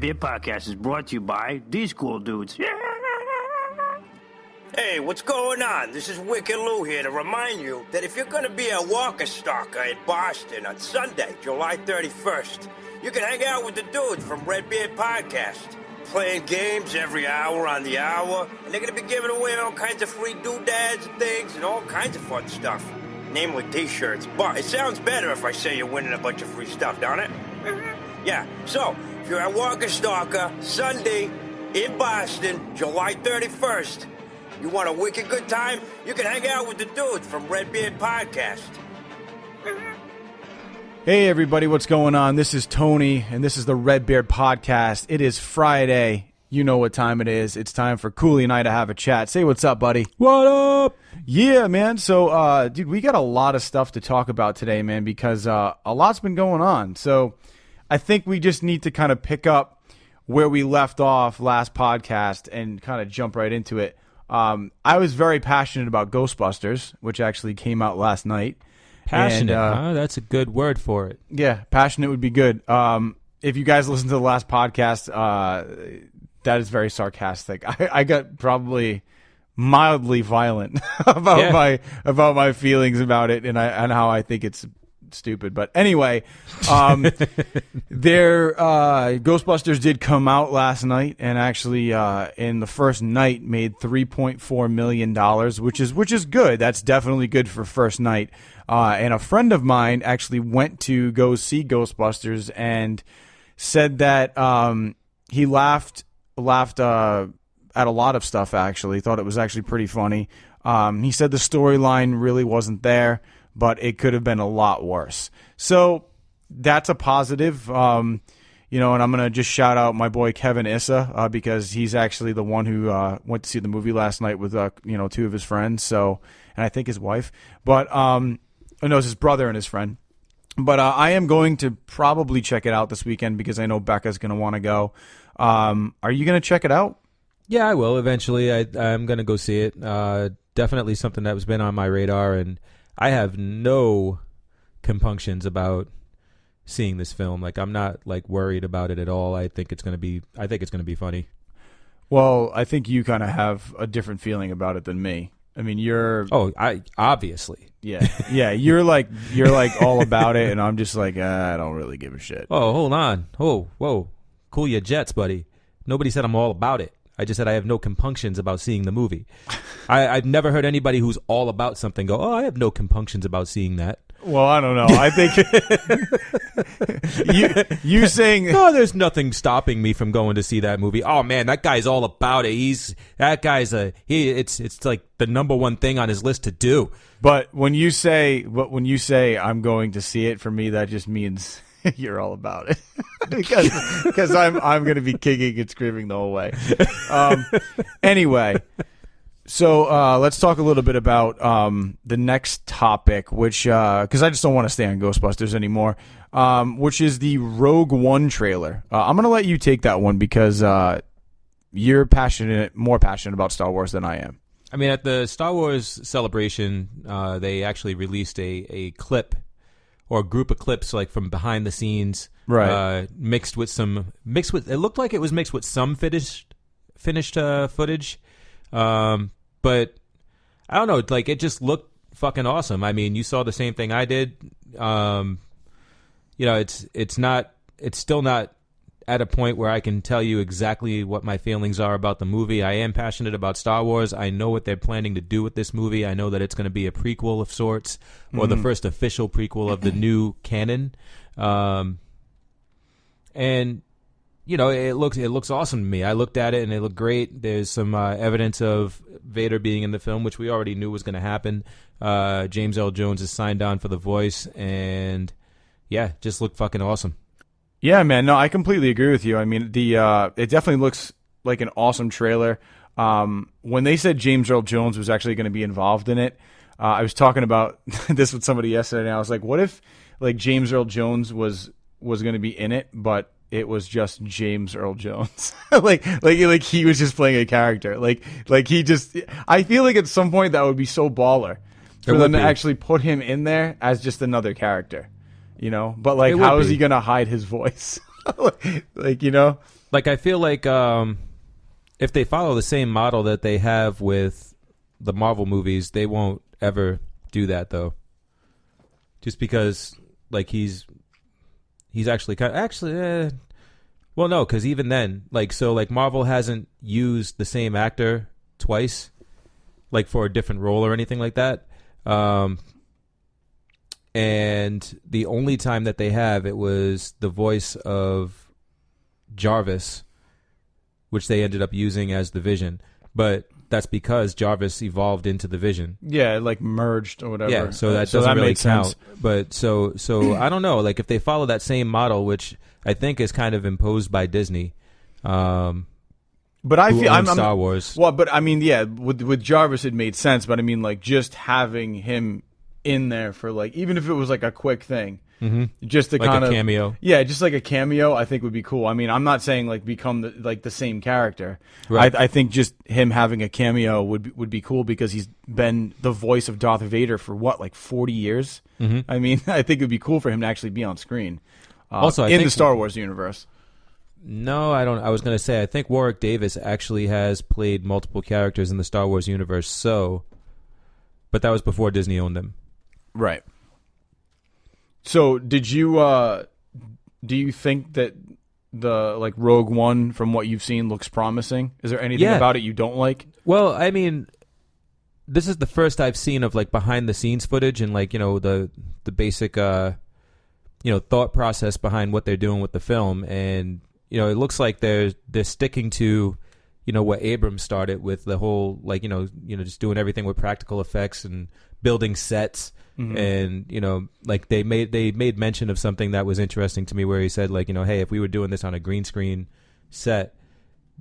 RedBeard Podcast is brought to you by these cool dudes. Hey, what's going on? This is Wicked Lou here to remind you that if you're going to be at Stalker in Boston on Sunday, July 31st, you can hang out with the dudes from RedBeard Podcast, playing games every hour on the hour, and they're going to be giving away all kinds of free doodads and things and all kinds of fun stuff, namely t-shirts. But it sounds better if I say you're winning a bunch of free stuff, don't it? Yeah, so if you're at Stalker Sunday in Boston, July 31st, you want a wicked good time? You can hang out with the dudes from RedBeard Podcast. Hey everybody, what's going on? This is Tony, and this is the RedBeard Podcast. It is Friday. You know what time it is. It's time for Cooley and I to have a chat. Say what's up, buddy. What up? Yeah, man. So, dude, we got a lot of stuff to talk about today, man, because a lot's been going on. So I think we just need to kind of pick up where we left off last podcast and kind of jump right into it. I was very passionate about Ghostbusters, which actually came out last night. Passionate, huh? That's a good word for it. Yeah, passionate would be good. If you guys listened to the last podcast, that is very sarcastic. I got probably mildly violent about my feelings about it and how I think it's stupid. But anyway, Ghostbusters did come out last night, and actually in the first night made $3.4 million, which is good. That's definitely good for first night. And a friend of mine actually went to go see Ghostbusters and said that he laughed at a lot of stuff. Actually, thought it was actually pretty funny. He said the storyline really wasn't there, but it could have been a lot worse. So that's a positive. And I'm going to just shout out my boy Kevin Issa because he's actually the one who went to see the movie last night with two of his friends. So, and I think his wife, but it's his brother and his friend. But I am going to probably check it out this weekend because I know Becca's going to want to go. Are you going to check it out? Yeah, I will eventually. I'm going to go see it. Definitely something that has been on my radar, and I have no compunctions about seeing this film. Like, I'm not worried about it at all. I think it's going to be funny. Well, I think you kind of have a different feeling about it than me. I mean, I obviously. Yeah. You're like all about it, and I'm just like, I don't really give a shit. Oh, hold on. Oh, whoa. Cool your jets, buddy. Nobody said I'm all about it. I just said I have no compunctions about seeing the movie. I've never heard anybody who's all about something go, I have no compunctions about seeing that. Well, I don't know. I think you saying there's nothing stopping me from going to see that movie. Oh man, that guy's all about it. It's like the number one thing on his list to do. But when you say I'm going to see it, for me that just means you're all about it because I'm going to be kicking and screaming the whole way. Anyway. So let's talk a little bit about the next topic, which because I just don't want to stay on Ghostbusters anymore, which is the Rogue One trailer. I'm going to let you take that one because you're more passionate about Star Wars than I am. I mean, at the Star Wars celebration, they actually released a clip or a group of clips like from behind the scenes, right? Mixed with it looked like it was mixed with some finished footage. But I don't know, like it just looked fucking awesome. I mean, you saw the same thing I did. It's still not at a point where I can tell you exactly what my feelings are about the movie. I am passionate about Star Wars. I know what they're planning to do with this movie. I know that it's going to be a prequel of sorts, or the first official prequel of the new canon. And it looks awesome to me. I looked at it and it looked great. There's some evidence of Vader being in the film, which we already knew was going to happen. James Earl Jones is signed on for the voice, and yeah, just looked fucking awesome. Yeah, man. No, I completely agree with you. I mean, it definitely looks like an awesome trailer. When they said James Earl Jones was actually going to be involved in it, I was talking about this with somebody yesterday, and I was like, what if like James Earl Jones was going to be in it, but it was just James Earl Jones. like he was just playing a character. Like he just, I feel like at some point that would be so baller for them to actually put him in there as just another character, but like, how is he going to hide his voice? Like, you know? Like, I feel like if they follow the same model that they have with the Marvel movies, they won't ever do that, though. Just because, like, he's actually well, no, because even then, like, so, like, Marvel hasn't used the same actor twice, like, for a different role or anything like that. And the only time that they have, it was the voice of Jarvis, which they ended up using as the Vision. But that's because Jarvis evolved into the Vision. Yeah, like merged or whatever. Yeah, so that doesn't really count. Sense. But so I don't know. Like, if they follow that same model, which I think is kind of imposed by Disney, but I feel I'm Star Wars. Well, but I mean, yeah, with Jarvis it made sense. But I mean, like, just having him in there for, like, even if it was like a quick thing, just to like kind of cameo. Yeah, just like a cameo, I think would be cool. I mean, I'm not saying like become the same character. Right. I think just him having a cameo would be cool because he's been the voice of Darth Vader for what, like 40 years. I mean, I think it would be cool for him to actually be on screen. Also, in the Star Wars universe. No, I don't. I was going to say, I think Warwick Davis actually has played multiple characters in the Star Wars universe. So, but that was before Disney owned them. Right. So, did you do you think that the like Rogue One, from what you've seen, looks promising? Is there anything about it you don't like? Well, I mean, this is the first I've seen of like behind the scenes footage and like, you know, the basic thought process behind what they're doing with the film, and you know, it looks like they're sticking to, you know, what Abrams started with, the whole like, you know, just doing everything with practical effects and building sets. And, you know, like they made mention of something that was interesting to me where he said, like, you know, hey, if we were doing this on a green screen set,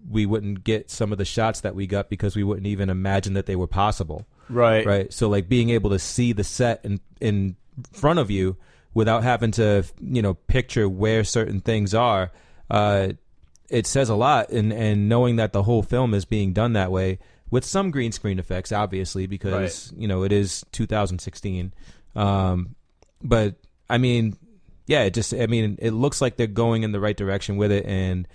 we wouldn't get some of the shots that we got because we wouldn't even imagine that they were possible. Right. So like being able to see the set in front of you without having to, you know, picture where certain things are, it says a lot. And knowing that the whole film is being done that way, with some green screen effects, obviously, because, you know, it is 2016. But, I mean, yeah, it looks like they're going in the right direction with it. And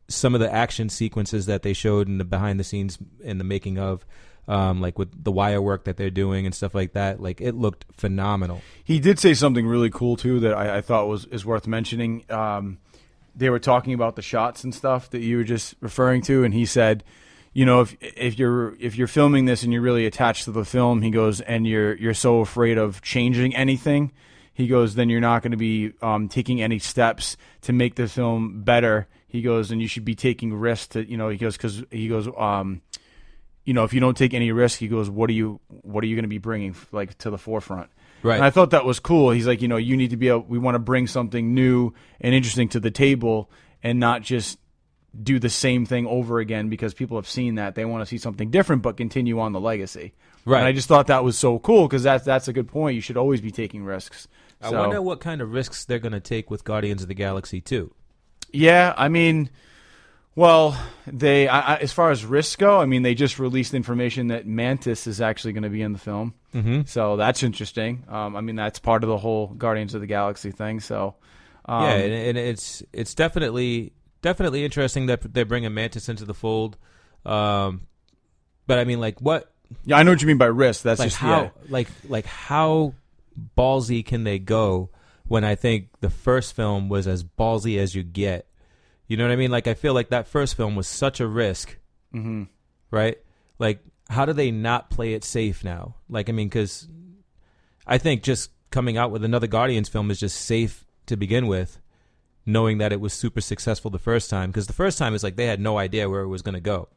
some of the action sequences that they showed in the behind the scenes in the making of, like with the wire work that they're doing and stuff like that, like it looked phenomenal. He did say something really cool, too, that I thought is worth mentioning. They were talking about the shots and stuff that you were just referring to, and he said, you know, if you're filming this and you're really attached to the film, he goes, and you're so afraid of changing anything, he goes, then you're not going to be taking any steps to make the film better. He goes, and you should be taking risks to, you know, he goes, you know, if you don't take any risk, he goes, what are you going to be bringing like to the forefront? Right. And I thought that was cool. He's like, you know, you need to we want to bring something new and interesting to the table and not just do the same thing over again because people have seen that. They want to see something different but continue on the legacy. Right. And I just thought that was so cool because that's a good point. You should always be taking risks. I wonder what kind of risks they're going to take with Guardians of the Galaxy 2. Yeah, I mean, well, as far as risks go, I mean, they just released information that Mantis is actually going to be in the film. So that's interesting. I mean, that's part of the whole Guardians of the Galaxy thing. So yeah, and it's definitely interesting that they're bringing Mantis into the fold. But I mean, like, what? Yeah, I know what you mean by risk. That's like just how, like how ballsy can they go? When I think the first film was as ballsy as you get. You know what I mean? Like, I feel like that first film was such a risk, right? Like, how do they not play it safe now? Like, I mean, because I think just coming out with another Guardians film is just safe to begin with, knowing that it was super successful the first time. Because the first time is like they had no idea where it was going to go.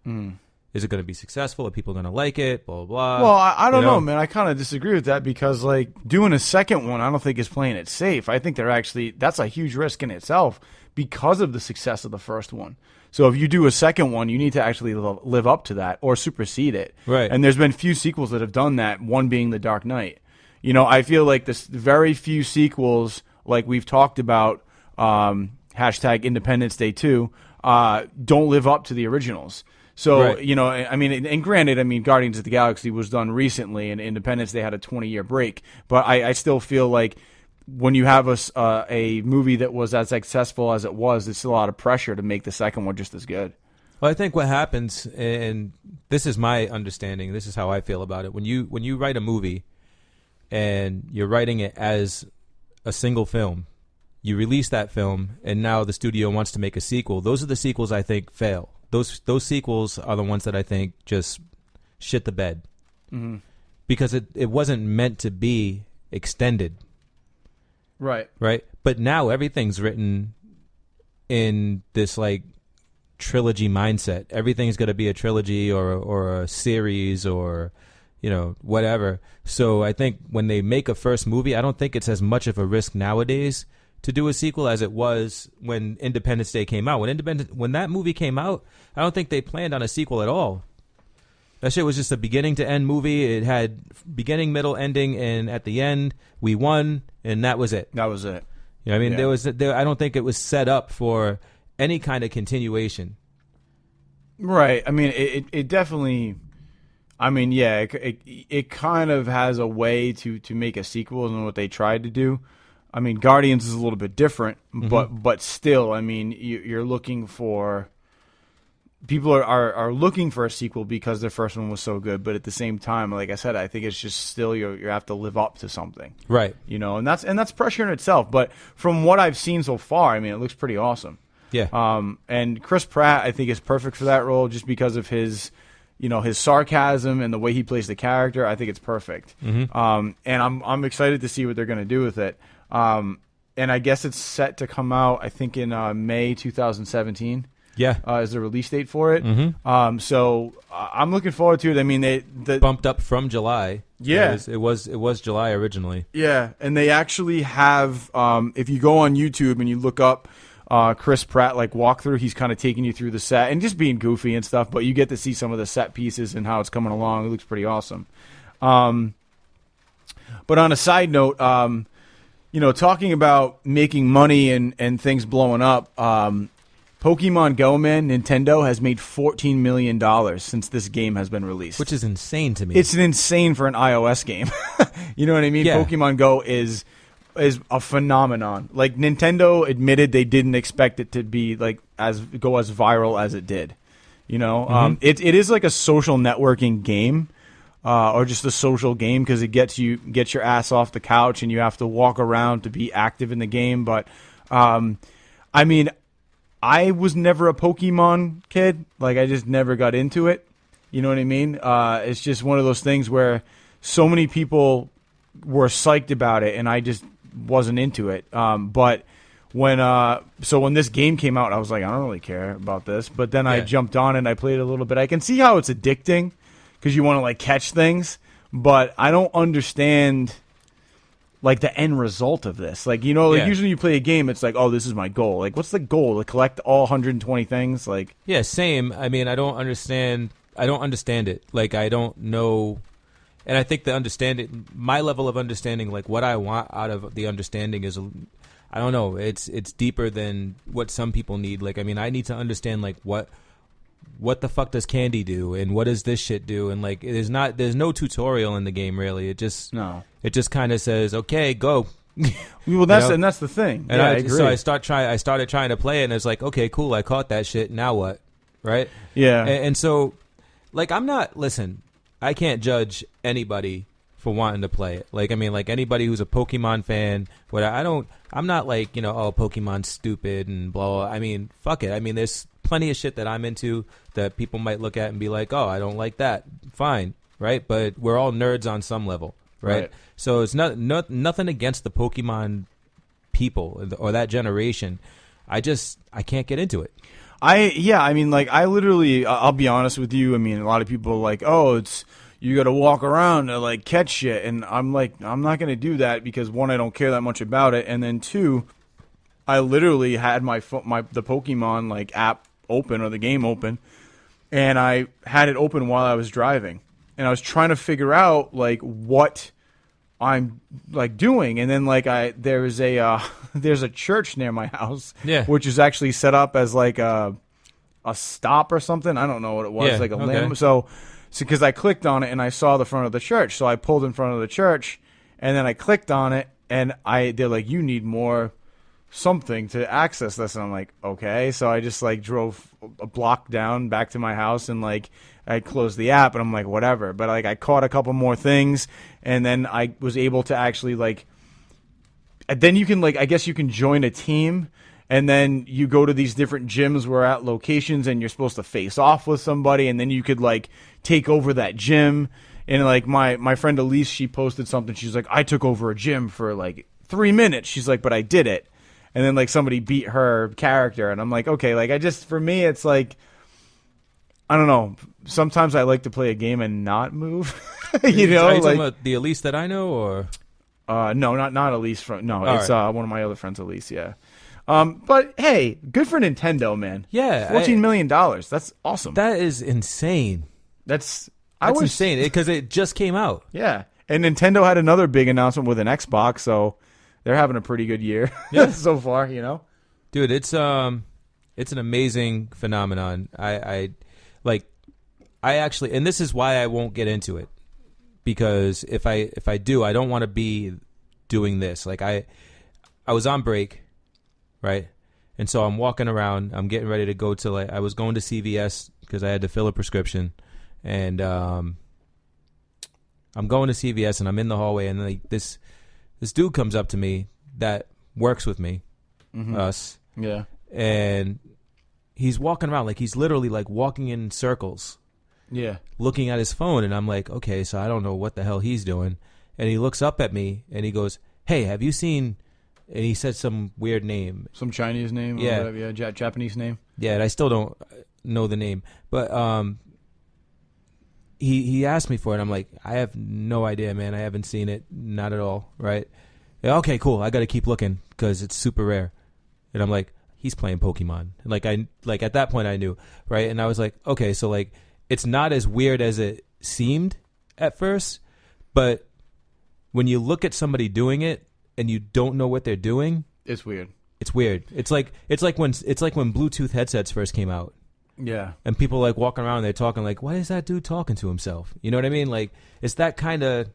Is it going to be successful? Are people going to like it? Blah, blah, blah. Well, I don't know, man. I kind of disagree with that because, like, doing a second one, I don't think is playing it safe. I think that's a huge risk in itself because of the success of the first one. So if you do a second one, you need to actually live up to that or supersede it. Right. And there's been few sequels that have done that, one being The Dark Knight. You know, I feel like this very few sequels, like we've talked about, hashtag Independence Day 2, don't live up to the originals. So, right. You know, I mean, and granted, I mean, Guardians of the Galaxy was done recently, and Independence Day had a 20-year break. But I still feel like when you have a movie that was as successful as it was, it's a lot of pressure to make the second one just as good. Well, I think what happens, and this is my understanding, this is how I feel about it. When you write a movie and you're writing it as a single film, you release that film, and now the studio wants to make a sequel. Those are the sequels I think fail. Those sequels are the ones that I think just shit the bed. Mm-hmm. Because it wasn't meant to be extended. Right. But now everything's written in this like trilogy mindset. Everything's going to be a trilogy or a series or, whatever. So I think when they make a first movie, I don't think it's as much of a risk nowadays to do a sequel as it was when Independence Day came out. When that movie came out, I don't think they planned on a sequel at all. That shit was just a beginning to end movie. It had beginning, middle, ending, and at the end we won, and that was it. That was it. I mean, I don't think it was set up for any kind of continuation. Right. I mean, it definitely. I mean, yeah, it kind of has a way to make a sequel than what they tried to do. I mean, Guardians is a little bit different, but still, I mean, you're looking for. People are looking for a sequel because their first one was so good, but at the same time, like I said, I think it's just still you have to live up to something, right? And that's pressure in itself. But from what I've seen so far, I mean, it looks pretty awesome. Yeah. And Chris Pratt, I think, is perfect for that role just because of his, his sarcasm and the way he plays the character. I think it's perfect. Mm-hmm. And I'm excited to see what they're going to do with it. And I guess it's set to come out, I think, in May 2017. Yeah, is the release date for it. Mm-hmm. So I'm looking forward to it. I mean, they bumped up from July. Yeah, it was July originally. Yeah, and they actually have. If you go on YouTube and you look up Chris Pratt like walkthrough, he's kind of taking you through the set and just being goofy and stuff. But you get to see some of the set pieces and how it's coming along. It looks pretty awesome. But on a side note, talking about making money and things blowing up. Pokemon Go, man, Nintendo has made $14 million since this game has been released. Which is insane to me. It's insane for an iOS game. You know what I mean? Yeah. Pokemon Go is a phenomenon. Like, Nintendo admitted they didn't expect it to be like as viral as it did. Mm-hmm. It is like a social networking game. Or just a social game because it gets your ass off the couch and you have to walk around to be active in the game. But, I mean, I was never a Pokemon kid. Like, I just never got into it. You know what I mean? It's just one of those things where so many people were psyched about it, and I just wasn't into it. But when this game came out, I was like, I don't really care about this. But then I jumped on and I played it a little bit. I can see how it's addicting because you want to, like, catch things. But I don't understand like the end result of this. Like, usually you play a game, it's like, oh, this is my goal. Like, what's the goal? To collect all 120 things? Like, yeah, same. I mean, I don't understand it. Like, I don't know. And I think my level of understanding, like what I want out of the understanding is, I don't know. It's deeper than what some people need. Like, I mean, I need to understand like what the fuck does candy do and what does this shit do, and like there's no tutorial in the game really. It just kind of says, okay, go. Well, that's the thing. And I agree. So I started trying to play it, and it's like, okay, cool, I caught that shit. Now what? Right? Yeah. And so, like, I can't judge anybody for wanting to play it. Like, I mean, like anybody who's a Pokemon fan, I'm not like, oh, Pokemon's stupid and blah, blah. I mean, fuck it. I mean, there's plenty of shit that I'm into that people might look at and be like, oh, I don't like that. Fine. Right. But we're all nerds on some level. Right. So it's nothing against the Pokemon people or that generation. I can't get into it. I mean, like, I literally, I'll be honest with you. I mean, a lot of people are like, oh, you got to walk around to like catch shit. And I'm like, I'm not going to do that because one, I don't care that much about it. And then two, I literally had the Pokemon like app open or the game open, and I had it open while I was driving, and I was trying to figure out like what I'm like doing, and then like there's a church near my house, which is actually set up as like a stop or something. I don't know what it was, like a limb. So because I clicked on it and I saw the front of the church, so I pulled in front of the church, and then I clicked on it, and they're like, you need more something to access this, and I'm like, okay. So I just like drove a block down back to my house, and like I closed the app, and I'm like, whatever. But like I caught a couple more things, and then I was able to actually like. And then you can like, I guess you can join a team. And then you go to these different gyms where at locations, and you're supposed to face off with somebody, and then you could like take over that gym. And like my friend Elise, she posted something. She's like, I took over a gym for like 3 minutes. She's like, but I did it. And then like somebody beat her character, and I'm like, okay, like for me, it's like, I don't know. Sometimes I like to play a game and not move. you know, are you like talking about the Elise that I know, or no, not Elise. It's right. one of my other friends, Elise. Yeah. But hey, good for Nintendo, man. Yeah, $14 million. That's awesome. That is insane. That's insane because it just came out. Yeah, and Nintendo had another big announcement with an Xbox, so they're having a pretty good year so far. You know, dude, it's an amazing phenomenon. I actually, and this is why I won't get into it, because if I do, I don't want to be doing this. Like I was on break. Right, and so I'm walking around. I'm getting ready to go to I was going to CVS because I had to fill a prescription, and I'm going to CVS, and I'm in the hallway, and like this dude comes up to me that works with me, us, yeah, and he's walking around like he's literally like walking in circles, yeah, looking at his phone, and I'm like, okay, so I don't know what the hell he's doing, and he looks up at me and he goes, hey, have you seen? And he said some weird name. Some Chinese name? Or yeah. Whatever, yeah, Japanese name? Yeah, and I still don't know the name. But he asked me for it. I'm like, I have no idea, man. I haven't seen it. Not at all, right? Yeah, okay, cool. I got to keep looking because it's super rare. And I'm like, he's playing Pokemon. And like at that point I knew, right? And I was like, okay, so like it's not as weird as it seemed at first, but when you look at somebody doing it, and you don't know what they're doing, it's weird. It's weird. It's like when Bluetooth headsets first came out. Yeah. And people like walking around and they're talking like, why is that dude talking to himself? You know what I mean? Like it's that kind of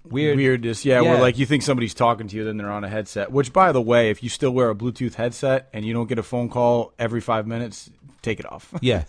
weirdness, yeah, where like you think somebody's talking to you, then they're on a headset. Which, by the way, if you still wear a Bluetooth headset and you don't get a phone call every 5 minutes, take it off. Yeah.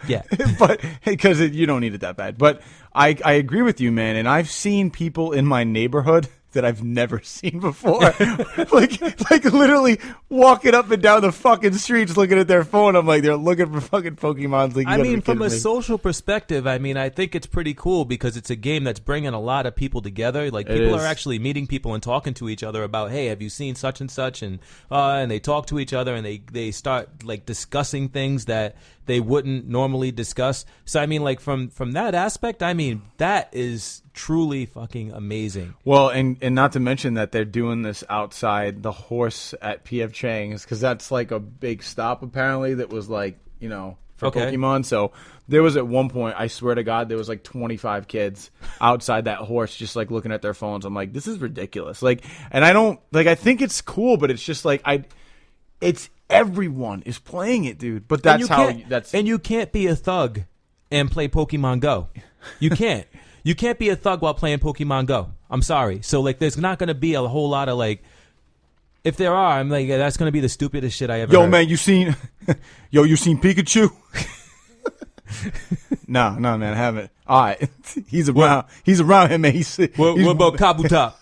Yeah. But because you don't need it that bad. But I agree with you, man. And I've seen people in my neighborhood that I've never seen before. like literally walking up and down the fucking streets looking at their phone. I'm like, they're looking for fucking Pokemon. Like, I mean, from a social perspective, I mean, I think it's pretty cool because it's a game that's bringing a lot of people together. Like people are actually meeting people and talking to each other about, hey, have you seen such and such? And they talk to each other and they start like discussing things that they wouldn't normally discuss. So I mean, like from that aspect, I mean, that is truly fucking amazing. Well, and not to mention that they're doing this outside the horse at P.F. Chang's, because that's like a big stop apparently that was like, you know, for Pokemon. So there was at one point, I swear to God, there was like 25 kids outside that horse just like looking at their phones. I'm like, this is ridiculous. Like, and I don't like, I think it's cool, but it's just like it's everyone is playing it, dude. But that's and you can't be a thug and play Pokemon Go. You can't. You can't be a thug while playing Pokemon Go. I'm sorry. So, like, there's not going to be a whole lot of, like, if there are, I'm like, that's going to be the stupidest shit I ever heard. Man, you seen Pikachu? No, man, I haven't. All right. He's around here, man. What about Kabuto?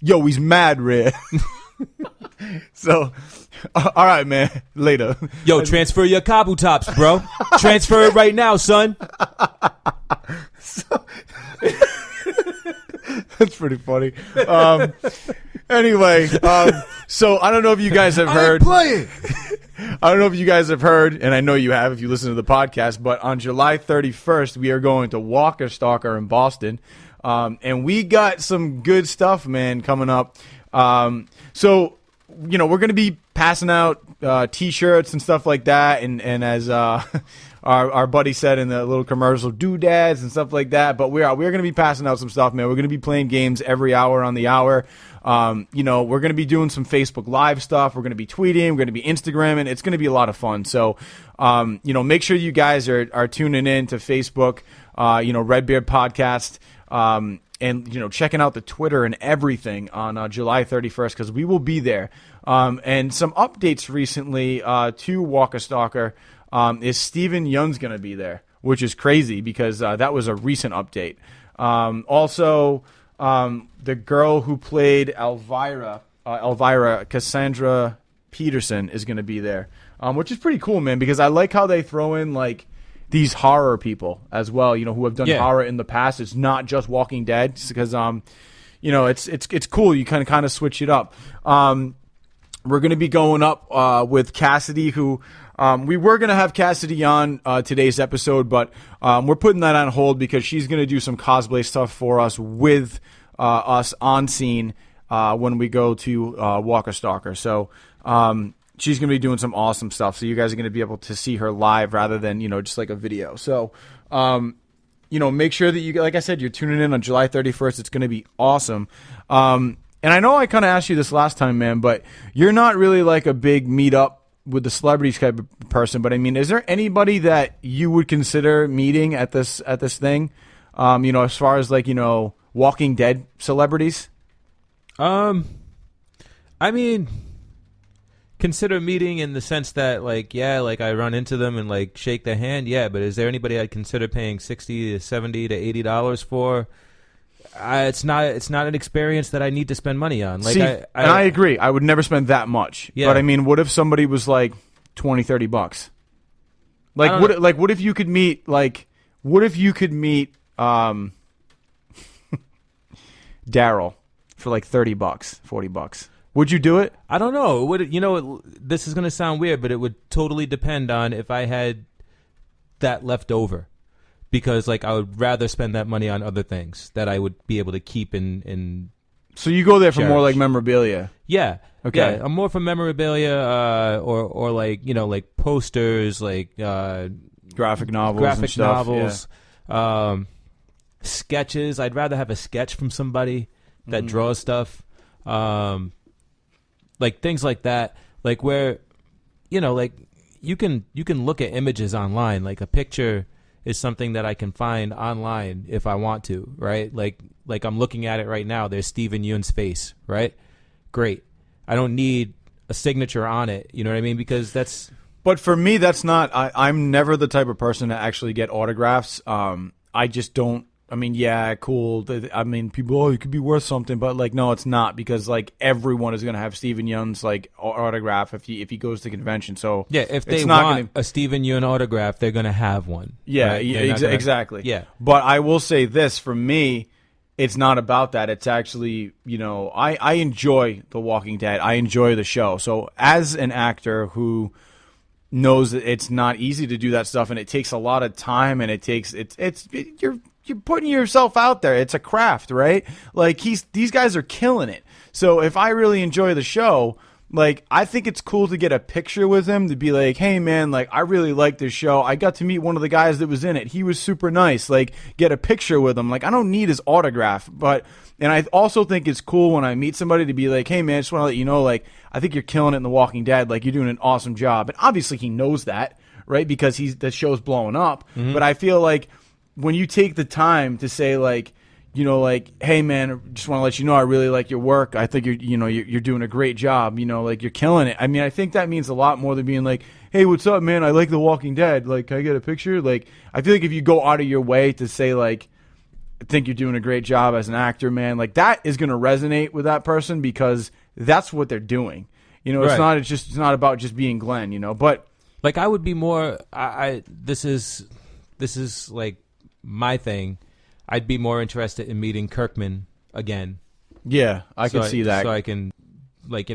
Yo, he's mad red. So, all right, man. Later. Yo, transfer your Kabutops, bro. Transfer it right now, son. That's pretty funny. Anyway, so I don't know if you guys have heard. I don't know if you guys have heard, and I know you have if you listen to the podcast, but on July 31st, we are going to Walker Stalker in Boston. And we got some good stuff, man, coming up. So, you know, we're going to be passing out T-shirts and stuff like that. And as our buddy said in the little commercial, doodads and stuff like that. But we're going to be passing out some stuff, man. We're going to be playing games every hour on the hour. You know, we're going to be doing some Facebook Live stuff. We're going to be tweeting. We're going to be Instagramming. It's going to be a lot of fun. So, you know, make sure you guys are tuning in to Facebook, you know, RedBeard Podcast. checking out the Twitter and everything on July 31st, because we will be there. And some updates recently to Walk a Stalker is Steven Yeun's going to be there, which is crazy because that was a recent update. Also, the girl who played Elvira, Cassandra Peterson, is going to be there, which is pretty cool, man, because I like how they throw in like these horror people as well, who have done horror in the past. It's not just Walking Dead, because it's cool. You kind of switch it up. We're going to be going up with Cassidy, who we were going to have Cassidy on today's episode, but we're putting that on hold because she's going to do some cosplay stuff for us with us on scene when we go to Walk a Stalker. So she's going to be doing some awesome stuff. So you guys are going to be able to see her live rather than, just like a video. So, make sure that like I said, you're tuning in on July 31st. It's going to be awesome. And I know I kind of asked you this last time, man, but you're not really like a big meetup with the celebrities type of person. But I mean, is there anybody that you would consider meeting at this thing? As far as like, Walking Dead celebrities? I mean, consider meeting in the sense that like, I run into them and like shake their hand. Yeah. But is there anybody I'd consider paying $60 to $70 to $80 for? It's not an experience that I need to spend money on. Like, see, I agree. I would never spend that much. Yeah. But I mean, what if somebody was like $20-$30? Like, what if you could meet Daryl for like $30, $40? Would you do it? I don't know. This is going to sound weird, but it would totally depend on if I had that left over. Because like I would rather spend that money on other things that I would be able to keep in. So you go there for more like memorabilia. Yeah. Okay. Yeah, I'm more for memorabilia, or like like posters, like graphic novels, yeah. Sketches. I'd rather have a sketch from somebody that draws stuff, like things like that. Like where, like you can look at images online, like a picture is something that I can find online if I want to, right? Like I'm looking at it right now. There's Steven Yeun's face, right? Great. I don't need a signature on it. You know what I mean? Because that's. But for me, that's not. I'm never the type of person to actually get autographs. I just don't. I mean, yeah, cool. I mean, people, it could be worth something, but like, no, it's not, because like everyone is gonna have Steven Yeun's like autograph if he goes to convention. So yeah, if they want a Steven Yeun autograph, they're gonna have one. Yeah, right? Exactly. Yeah, but I will say this: for me, it's not about that. It's actually, I enjoy The Walking Dead. I enjoy the show. So as an actor who knows that it's not easy to do that stuff, and it takes a lot of time, and you're putting yourself out there. It's a craft, right? Like these guys are killing it. So if I really enjoy the show, like I think it's cool to get a picture with him, to be like, hey man, like I really like this show. I got to meet one of the guys that was in it. He was super nice. Like get a picture with him. Like I don't need his autograph, and I also think it's cool when I meet somebody to be like, hey man, I just want to let you know, like I think you're killing it in The Walking Dead. Like you're doing an awesome job. And obviously he knows that, right? Because the show's blowing up. Mm-hmm. But I feel like when you take the time to say like, like, hey man, just want to let you know I really like your work. I think you're doing a great job. Like you're killing it. I mean, I think that means a lot more than being like, hey, what's up, man? I like The Walking Dead. Like, can I get a picture? Like, I feel like if you go out of your way to say like, I think you're doing a great job as an actor, man, like that is going to resonate with that person, because that's what they're doing. Right. It's not about just being Glenn. But like I would be more. This is like my thing. I'd be more interested in meeting Kirkman again. Yeah, I can see that. So I can, like,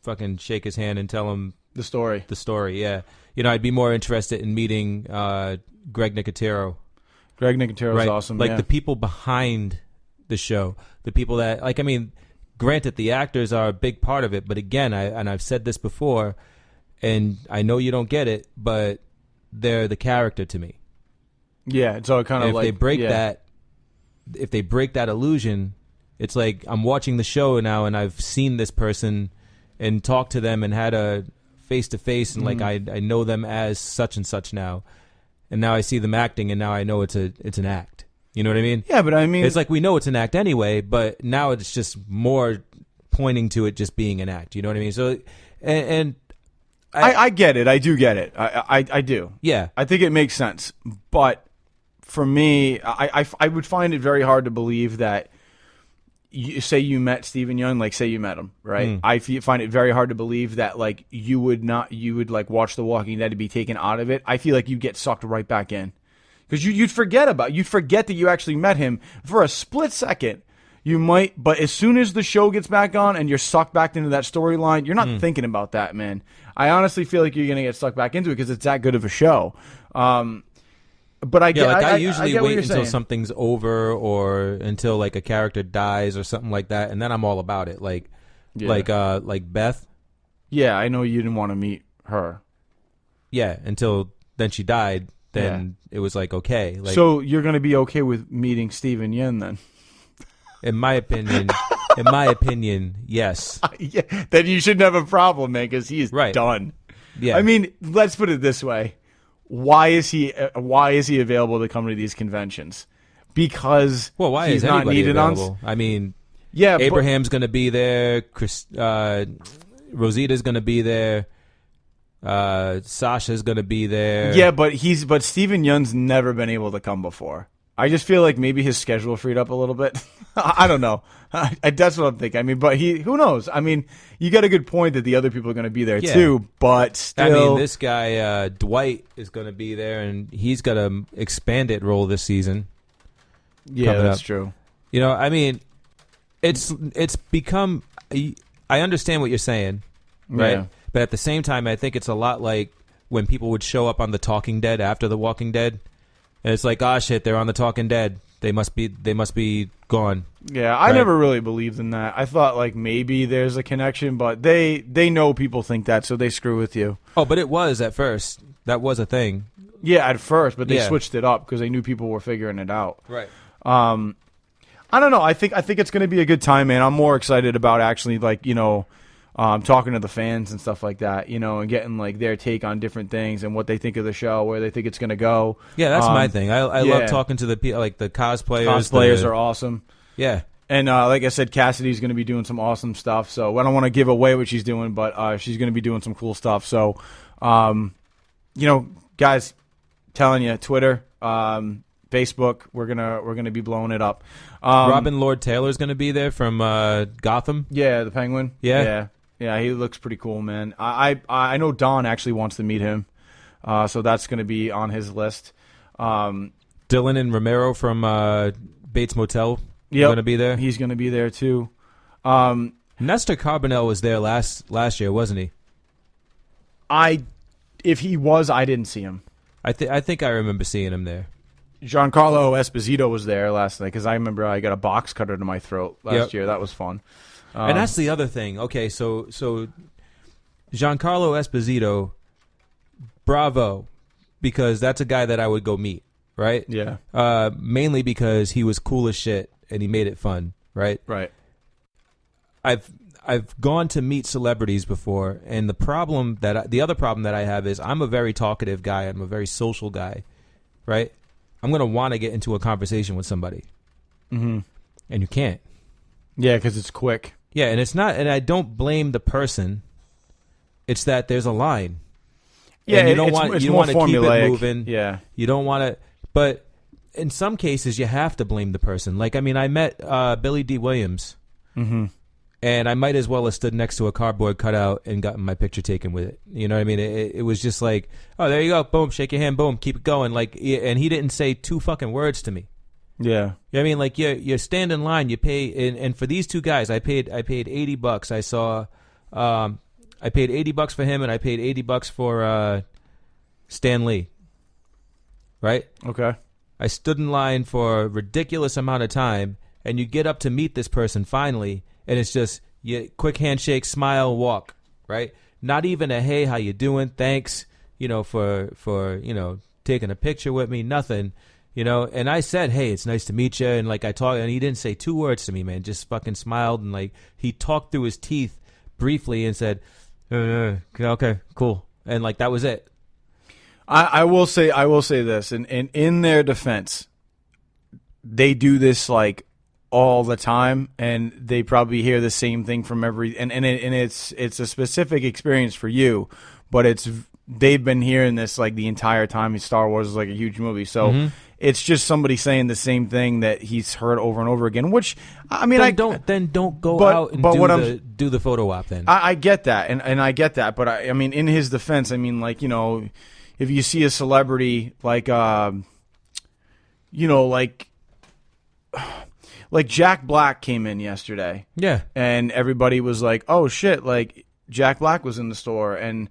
fucking shake his hand and tell him the story. Yeah. I'd be more interested in meeting Greg Nicotero. Greg Nicotero is awesome. Like the people behind the show, the people that, like, I mean, granted, the actors are a big part of it, but again, I've said this before, and I know you don't get it, but they're the character to me. Yeah, so kind of if like if they break that illusion, it's like I'm watching the show now and I've seen this person and talked to them and had a face to face, and like I know them as such and such now, and now I see them acting, and now I know it's an act. You know what I mean? Yeah, but I mean, it's like we know it's an act anyway, but now it's just more pointing to it just being an act. You know what I mean? So, and I get it. I do get it. I do. Yeah. I think it makes sense. But for me, I would find it very hard to believe that say you met Stephen Yeun, like say you met him, right? I find it very hard to believe that like you would like watch The Walking Dead to be taken out of it. I feel like you'd get sucked right back in because you'd forget that you actually met him for a split second. You might, but as soon as the show gets back on and you're sucked back into that storyline, you're not thinking about that, man. I honestly feel like you're going to get sucked back into it because it's that good of a show. But I get, I usually get wait until saying. something's over or until like a character dies or something like that, and then I'm all about it. Like Beth. Yeah, I know you didn't want to meet her. Yeah, until then she died. Then it was like okay. Like, so you're going to be okay with meeting Stephen Yeun then? In my opinion, yes. Yeah, then you shouldn't have a problem, man, because he is done. Yeah. I mean, let's put it this way: why is he available to come to these conventions? Because why he's is not needed available? I mean, yeah, Abraham's going to be there. Rosita's going to be there. Sasha's going to be there. Yeah, but Stephen Yeun's never been able to come before. I just feel like maybe his schedule freed up a little bit. I don't know. That's what I'm thinking. I mean, but who knows? I mean, you got a good point that the other people are going to be there too, but still. I mean, this guy, Dwight, is going to be there, and he's got an expanded role this season. Yeah, that's true. You know, I mean, it's become, I understand what you're saying, right? Yeah. But at the same time, I think it's a lot like when people would show up on The Talking Dead after The Walking Dead. And it's like, shit, they're on The Talking Dead. They must be gone. Yeah, I never really believed in that. I thought like maybe there's a connection, but they know people think that, so they screw with you. Oh, but it was at first. That was a thing. Yeah, at first, but they switched it up because they knew people were figuring it out. Right. I don't know. I think it's going to be a good time, man. I'm more excited about actually like, you know, talking to the fans and stuff like that, you know, and getting like their take on different things and what they think of the show, where they think it's going to go. Yeah, that's my thing. I love talking to the people, like the cosplayers. Cosplayers are awesome. Yeah. And like I said, Cassidy's going to be doing some awesome stuff. So I don't want to give away what she's doing, but she's going to be doing some cool stuff. So, you know, guys, telling you, Twitter, Facebook, we're gonna be blowing it up. Robin Lord Taylor's going to be there from Gotham. Yeah, the Penguin. Yeah. Yeah, he looks pretty cool, man. I know Don actually wants to meet him, so that's going to be on his list. Dylan and Romero from Bates Motel are going to be there. He's going to be there too. Nestor Carbonell was there last year, wasn't he? If he was, I didn't see him. I think I remember seeing him there. Giancarlo Esposito was there last night because I remember I got a box cutter to my throat last year. That was fun. And that's the other thing. Okay, so Giancarlo Esposito, bravo, because that's a guy that I would go meet, right? Yeah. Mainly because he was cool as shit and he made it fun, right? Right. I've gone to meet celebrities before, and the other problem that I have is I'm a very talkative guy. I'm a very social guy, right? I'm going to want to get into a conversation with somebody. Mm-hmm. And you can't. Yeah, because it's quick. Yeah, and it's not, and I don't blame the person. It's that there's a line. Yeah, and you don't want to keep it moving. Yeah. You don't want to, but in some cases you have to blame the person. Like, I mean, I met Billy D. Williams. Mm-hmm. And I might as well have stood next to a cardboard cutout and gotten my picture taken with it. You know what I mean? It was just like, oh, there you go. Boom, shake your hand. Boom, keep it going. Like, and he didn't say two fucking words to me. Yeah. You know what I mean? Like, you stand in line, you pay, and for these two guys, I paid $80. I saw, I paid $80 for him, and I paid $80 for Stan Lee. Right? Okay. I stood in line for a ridiculous amount of time, and you get up to meet this person finally. And it's just quick handshake, smile, walk, right? Not even a hey, how you doing? Thanks, you know, for you know, taking a picture with me. Nothing, you know. And I said, hey, it's nice to meet you. And like I talked, and he didn't say two words to me, man. Just fucking smiled and like he talked through his teeth briefly and said, okay, cool, and like that was it. I will say this, and in their defense, they do this like all the time, and they probably hear the same thing from it's a specific experience for you, but they've been hearing this like the entire time. Star Wars is like a huge movie, so it's just somebody saying the same thing that he's heard over and over again. Which I mean, don't go out and do the photo op. Then I get that, and I get that, but I mean, in his defense, I mean, like, you know, if you see a celebrity like you know, like Jack Black came in yesterday. Yeah. And everybody was like, oh, shit, like Jack Black was in the store. And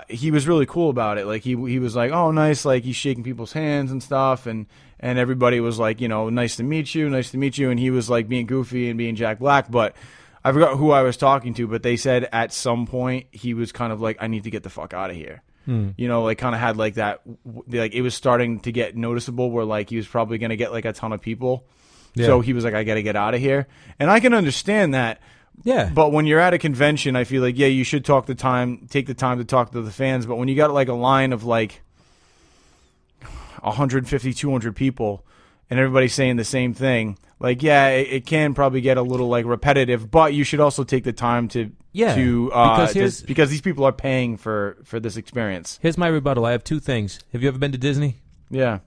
he was really cool about it. Like he was like, oh, nice. Like he's shaking people's hands and stuff. And everybody was like, you know, nice to meet you. And he was like being goofy and being Jack Black. But I forgot who I was talking to. But they said at some point he was kind of like, I need to get the fuck out of here. You know, like kind of had like that. Like it was starting to get noticeable where like he was probably going to get like a ton of people. Yeah. So he was like, I got to get out of here. And I can understand that. Yeah. But when you're at a convention, I feel like, yeah, you should take the time to talk to the fans. But when you got like a line of like 150, 200 people and everybody's saying the same thing, like, yeah, it can probably get a little like repetitive, but you should also take the time because these people are paying for this experience. Here's my rebuttal. I have two things. Have you ever been to Disney? Yeah.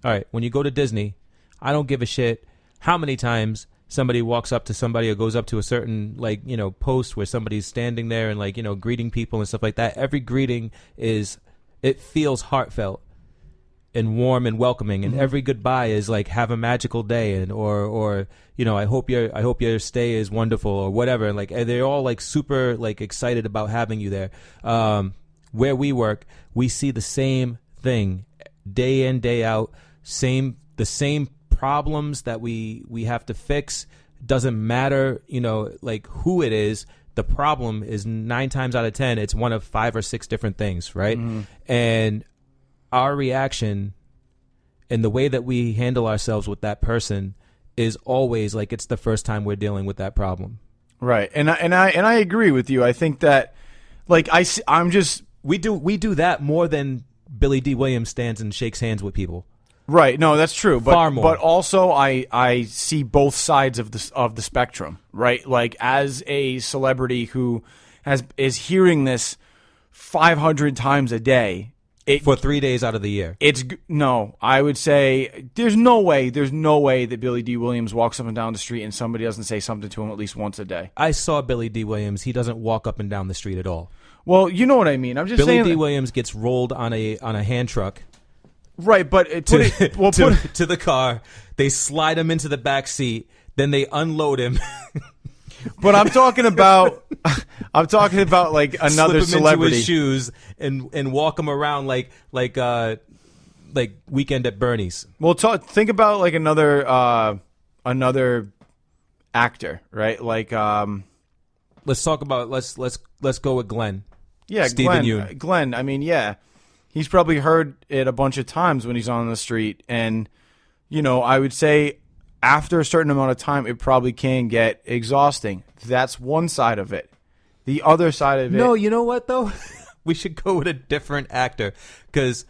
All right. When you go to Disney, I don't give a shit how many times somebody walks up to somebody or goes up to a certain, like, you know, post where somebody's standing there and, like, you know, greeting people and stuff like that. Every greeting it feels heartfelt and warm and welcoming, and every goodbye is like, have a magical day, and or you know, I hope your stay is wonderful, or whatever. And like they're all like super like excited about having you there. Where we work, we see the same thing day in, day out. The same problems that we have to fix. Doesn't matter, you know, like who it is. The problem is 9 times out of 10, it's one of 5 or 6 different things, right? And our reaction and the way that we handle ourselves with that person is always like it's the first time we're dealing with that problem. Right. And I agree with you. I think that like we do that more than Billy D. Williams stands and shakes hands with people. Right. No, that's true. But, Far more. But also I see both sides of the spectrum, right? Like as a celebrity who is hearing this 500 times a day, for 3 days out of the year. I would say there's no way that Billy D. Williams walks up and down the street and somebody doesn't say something to him at least once a day. I saw Billy D. Williams. He doesn't walk up and down the street at all. Well, you know what I mean. I'm just saying Billy D. Williams gets rolled on a hand truck. Right, but to the car. They slide him into the back seat. Then they unload him. But I'm talking about like another Slip him celebrity. Into his shoes and walk him around like Weekend at Bernie's. Well, think about like another actor, right? Like let's go with Glenn. Yeah, Steven Yeun. Glenn. I mean, yeah, he's probably heard it a bunch of times when he's on the street, and you know, I would say after a certain amount of time, it probably can get exhausting. That's one side of it. The other side of it... No, you know what, though? We should go with a different actor. Because,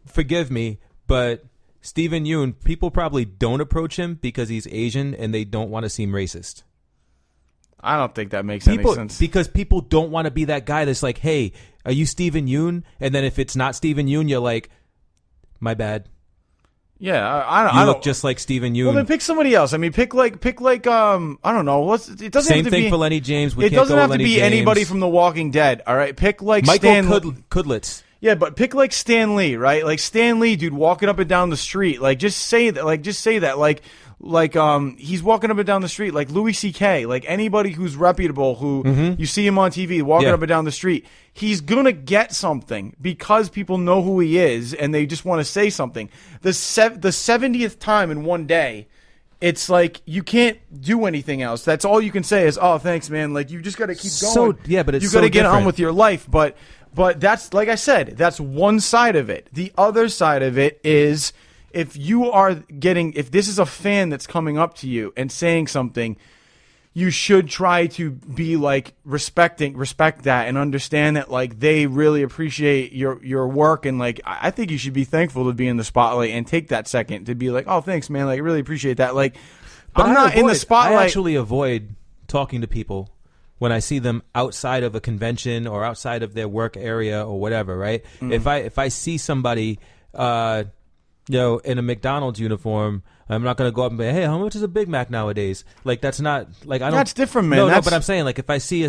forgive me, but Steven Yeun, people probably don't approach him because he's Asian and they don't want to seem racist. I don't think that makes any sense. Because people don't want to be that guy that's like, hey, are you Steven Yeun? And then if it's not Steven Yeun, you're like, my bad. Yeah, I look just like Steven Yeun. Well, then pick somebody else. I mean, pick like I don't know. It doesn't Same have to thing be, for Lenny James. It doesn't have to be anybody from The Walking Dead. All right, pick like Michael Kudlitz. Yeah, but pick like Stan Lee, right? Like Stan Lee, dude, walking up and down the street. Like just say that. He's walking up and down the street. Like Louis C.K. Like anybody who's reputable, who you see him on TV walking up and down the street. He's gonna get something because people know who he is and they just want to say something. The 70th time in one day, it's like you can't do anything else. That's all you can say is, "Oh, thanks, man." Like you just got to keep going. But it's you got to get different. on with your life. But that's like I said, that's one side of it. The other side of it is if this is a fan that's coming up to you and saying something, you should try to be like respect that and understand that like they really appreciate your work, and like I think you should be thankful to be in the spotlight and take that second to be like, oh, thanks, man, like I really appreciate that. Like, but I'm not in the spotlight. I actually avoid talking to people when I see them outside of a convention or outside of their work area or whatever, right? If I see somebody, in a McDonald's uniform, I'm not going to go up and be, hey, how much is a Big Mac nowadays? Like, that's not, like, I don't. That's different, man. No, but I'm saying, like, if I see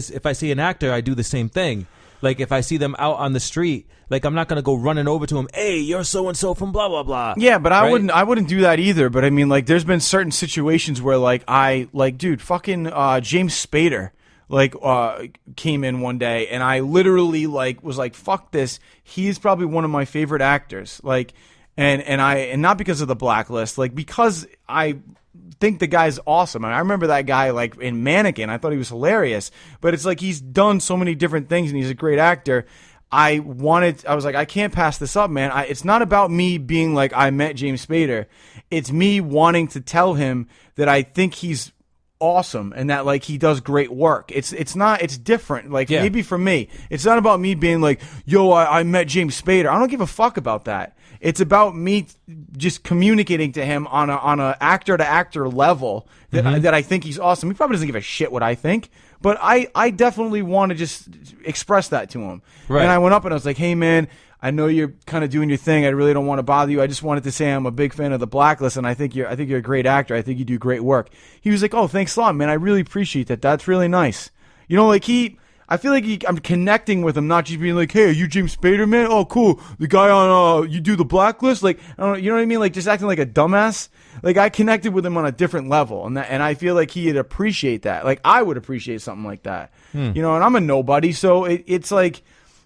an actor, I do the same thing. Like, if I see them out on the street, like, I'm not going to go running over to them, hey, you're so-and-so from blah, blah, blah. Yeah, but I wouldn't do that either. But I mean, like, there's been certain situations where, like, dude, fucking James Spader, like, came in one day, and I literally, like, was like, fuck this. He's probably one of my favorite actors. Like, and not because of the Blacklist, like, because I think the guy's awesome. I remember that guy, like, in Mannequin. I thought he was hilarious. But it's like he's done so many different things, and he's a great actor. I was like, I can't pass this up, man. It's not about me being like, I met James Spader. It's me wanting to tell him that I think he's awesome and that, like, he does great work. It's different. Like, maybe for me, it's not about me being like, yo, I met James Spader. I don't give a fuck about that. It's about me just communicating to him on a actor to actor level that I think he's awesome. He probably doesn't give a shit what I think, but I definitely want to just express that to him. Right. And I went up and I was like, hey, man, I know you're kind of doing your thing. I really don't want to bother you. I just wanted to say I'm a big fan of the Blacklist, and I think you're a great actor. I think you do great work. He was like, oh, thanks a lot, man. I really appreciate that. That's really nice. You know, like, I feel like I'm connecting with him, not just being like, hey, are you James Spader, man? Oh, cool. The guy on, you do the Blacklist? Like, I don't know, you know what I mean? Like, just acting like a dumbass. Like, I connected with him on a different level, and I feel like he'd appreciate that. Like, I would appreciate something like that. You know, and I'm a nobody, so it's like,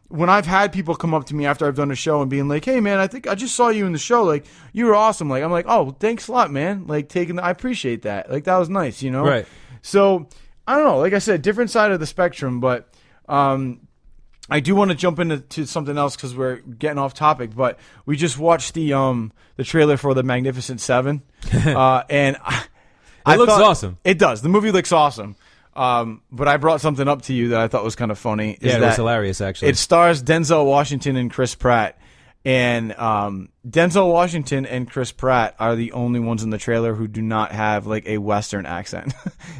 when I've had people come up to me after I've done a show and being like, hey, man, I think I just saw you in the show. Like, you were awesome. Like, I'm like, oh, thanks a lot, man. Like, I appreciate that. Like, that was nice, you know? Right. So, I don't know. Like I said, different side of the spectrum, but I do want to jump into something else because we're getting off topic, but we just watched the trailer for The Magnificent Seven, and it looks awesome. It does. The movie looks awesome. But I brought something up to you that I thought was kind of funny. Yeah, it was hilarious, actually. It stars Denzel Washington and Chris Pratt. And Denzel Washington and Chris Pratt are the only ones in the trailer who do not have, like, a Western accent.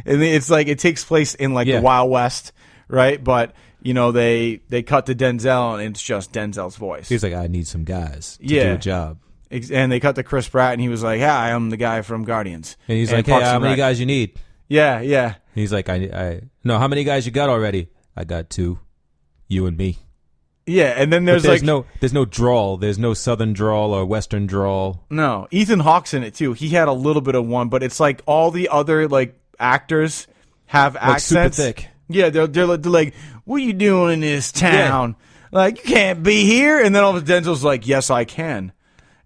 And it's like it takes place in, like, the Wild West, right? But, you know, they cut to Denzel, and it's just Denzel's voice. He's like, I need some guys to do a job. And they cut to Chris Pratt, and he was like, hi, I'm the guy from Guardians. And he's like, hey, how many guys you need? Yeah, yeah. He's like, no, how many guys you got already? I got 2, you and me. Yeah, and then there's like there's no drawl, there's no Southern drawl or Western drawl. No, Ethan Hawke's in it too. He had a little bit of one, but it's like all the other like actors have accents. Super thick. Yeah, they're like, what are you doing in this town? Yeah. Like, you can't be here. And then all of a sudden Denzel's like, yes, I can.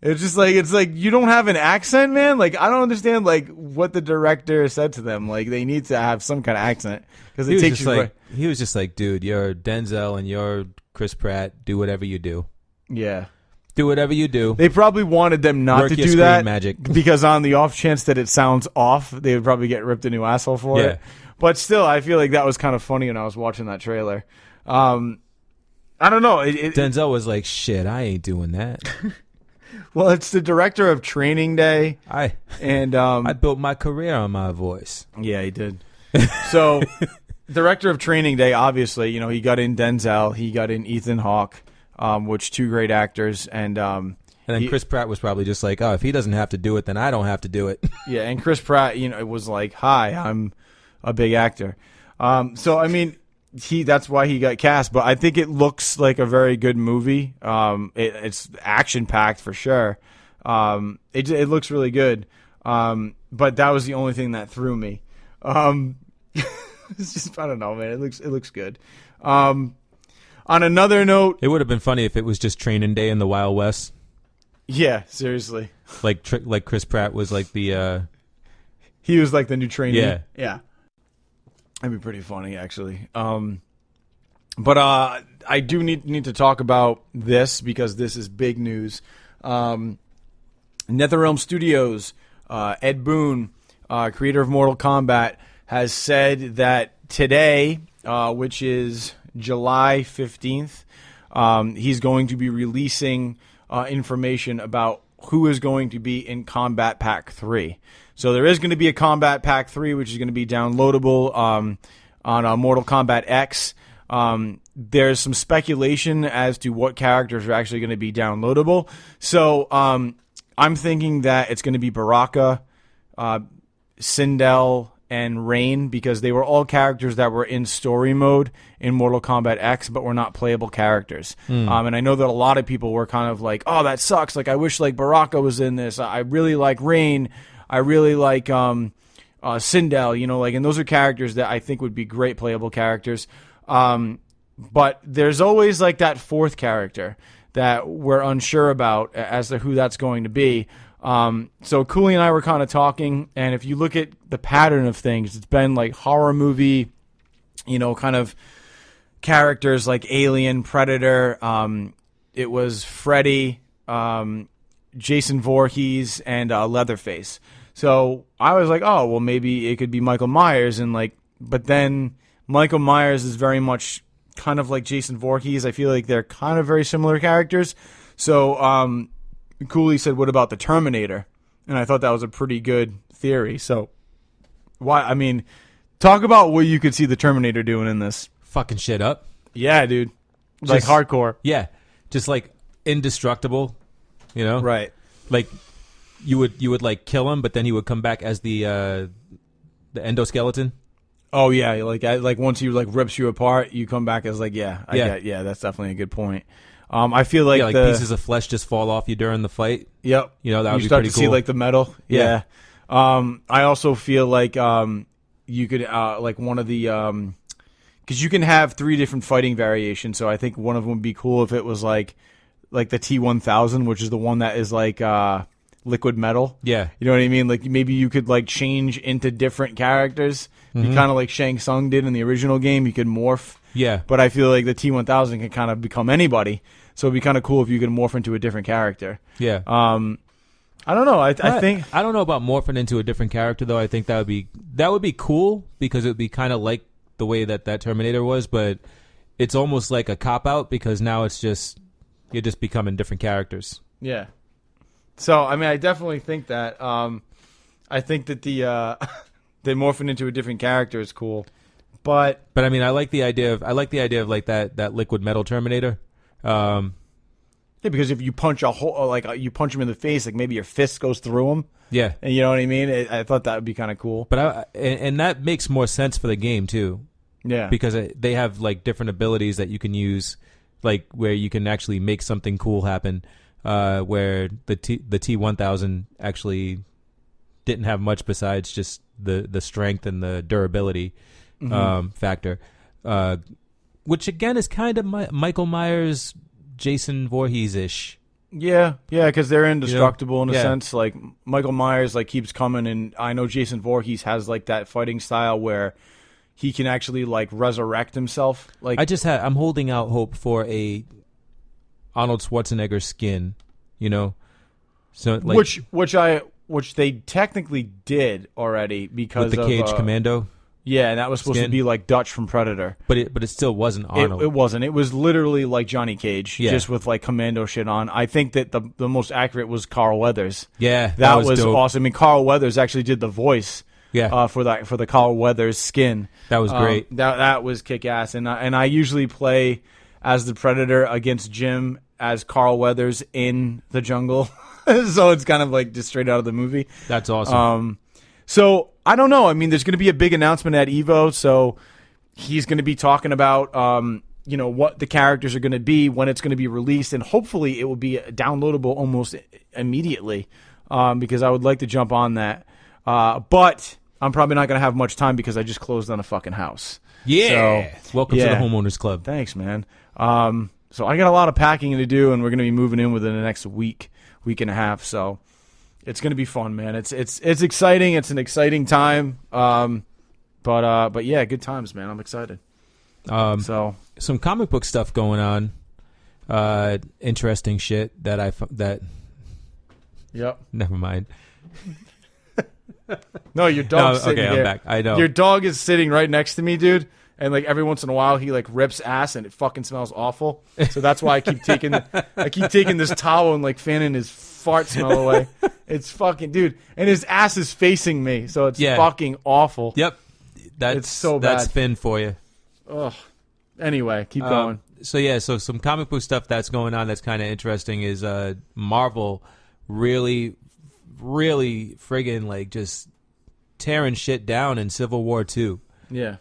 It's like you don't have an accent, man. Like, I don't understand like what the director said to them. Like, they need to have some kind of accent because it takes you. He was just like, dude, you're Denzel and you're Chris Pratt. Do whatever you do. Yeah, do whatever you do. They probably wanted them not to do that magic because on the off chance that it sounds off, they would probably get ripped a new asshole for it. But still, I feel like that was kind of funny when I was watching that trailer. I don't know. Denzel was like, shit, I ain't doing that. Well, it's the director of Training Day. I built my career on my voice. Yeah, he did. So, director of Training Day, obviously, you know, he got in Denzel, he got in Ethan Hawke, which 2 great actors, and then Chris Pratt was probably just like, oh, if he doesn't have to do it, then I don't have to do it. Yeah, and Chris Pratt, you know, it was like, hi, I'm a big actor. So, I mean, that's why he got cast, but I think it looks like a very good movie. It's action packed for sure. It looks really good. But that was the only thing that threw me. It's just, I don't know, man. It looks good. On another note, it would have been funny if it was just Training Day in the Wild West. Yeah, seriously. Like Chris Pratt was like the. He was like the new trainee. Yeah. That'd be pretty funny, actually. But I do need to talk about this because this is big news. NetherRealm Studios, Ed Boon, creator of Mortal Kombat, has said that today, which is July 15th, he's going to be releasing information about who is going to be in Combat Pack 3. So there is going to be a Combat Pack 3, which is going to be downloadable on Mortal Kombat X. There's some speculation as to what characters are actually going to be downloadable. So I'm thinking that it's going to be Baraka, Sindel, and Rain, because they were all characters that were in story mode in Mortal Kombat X, but were not playable characters. And I know that a lot of people were kind of like, oh, that sucks. Like, I wish like Baraka was in this. I really like Rain. I really like Sindel, you know, like, and those are characters that I think would be great playable characters. But there's always like that fourth character that we're unsure about as to who that's going to be. So Cooley and I were kind of talking, and if you look at the pattern of things, it's been like horror movie, you know, kind of characters like Alien, Predator. It was Freddy, Jason Voorhees, and Leatherface. So I was like, oh, well, maybe it could be Michael Myers, and like, but then Michael Myers is very much kind of like Jason Voorhees. I feel like they're kind of very similar characters. So Cooley said, what about the Terminator? And I thought that was a pretty good theory. So why? I mean, talk about what you could see the Terminator doing in this. Fucking shit up. Yeah, dude. Like hardcore. Yeah. Just like indestructible, you know? Right. Like you would like kill him, but then he would come back as the endoskeleton. Oh yeah, like once he like rips you apart, you come back as like yeah, that's definitely a good point. I feel like pieces of flesh just fall off you during the fight. Yep, you know that would you be start pretty to cool. see like the metal. Yeah. I also feel like you could like one of the because you can have 3 different fighting variations. So I think one of them would be cool if it was like the T-1000, which is the one that is like liquid metal. Yeah, you know what I mean. Like maybe you could like change into different characters. You kind of like Shang Tsung did in the original game. You could morph. Yeah. But I feel like the T-1000 can kind of become anybody. So it'd be kind of cool if you could morph into a different character. Yeah. I don't know. I think I don't know about morphing into a different character though. I think that would be cool because it would be kind of like the way that Terminator was, but it's almost like a cop out because now it's just you're just becoming different characters. Yeah. So I mean, I definitely think that. I think that the they morphing into a different character is cool, but I mean, I like the idea of like that liquid metal Terminator. Yeah, because if you punch a hole, like you punch him in the face, like maybe your fist goes through him. Yeah, and you know what I mean. I thought that would be kind of cool. But and that makes more sense for the game too. Yeah, because they have like different abilities that you can use, like where you can actually make something cool happen. Where the T-1000 actually didn't have much besides just the strength and the durability factor, which again is kind of Michael Myers, Jason Voorhees-ish. Yeah, because they're indestructible in a sense. Like Michael Myers, like keeps coming, and I know Jason Voorhees has like that fighting style where he can actually like resurrect himself. Like I'm holding out hope for a Arnold Schwarzenegger skin, you know, so like, which they technically did already because with the Cage Commando. Yeah, and that was supposed to be like Dutch from Predator, but it still wasn't Arnold. It wasn't. It was literally like Johnny Cage, just with like commando shit on. I think that the most accurate was Carl Weathers. Yeah, that was dope. Awesome. I mean, Carl Weathers actually did the voice. Yeah, for the Carl Weathers skin. That was great. That was kick ass. And I usually play as the Predator against Jim as Carl Weathers in the jungle. So it's kind of like just straight out of the movie. That's awesome. So I don't know. I mean, there's going to be a big announcement at Evo. So he's going to be talking about, what the characters are going to be, when it's going to be released, and hopefully it will be downloadable almost immediately. Because I would like to jump on that. But I'm probably not going to have much time because I just closed on a fucking house. Yeah. So, welcome to the Homeowners Club. Thanks, man. So I got a lot of packing to do, and we're going to be moving in within the next week and a half. So it's going to be fun, man. It's exciting. It's an exciting time. But yeah, good times, man. I'm excited. So some comic book stuff going on. Interesting shit that Yep. Never mind. No, your dog's sitting okay, there. I'm back. I know. Your dog is sitting right next to me, dude. And like every once in a while, he like rips ass, and it fucking smells awful. So that's why I keep taking this towel and like fanning his fart smell away. It's fucking, dude. And his ass is facing me, so it's fucking awful. Yep, it's so bad. That's Finn for you. Ugh. Anyway, keep going. So some comic book stuff that's going on that's kind of interesting is Marvel really, really friggin' like just tearing shit down in Civil War 2. Yeah.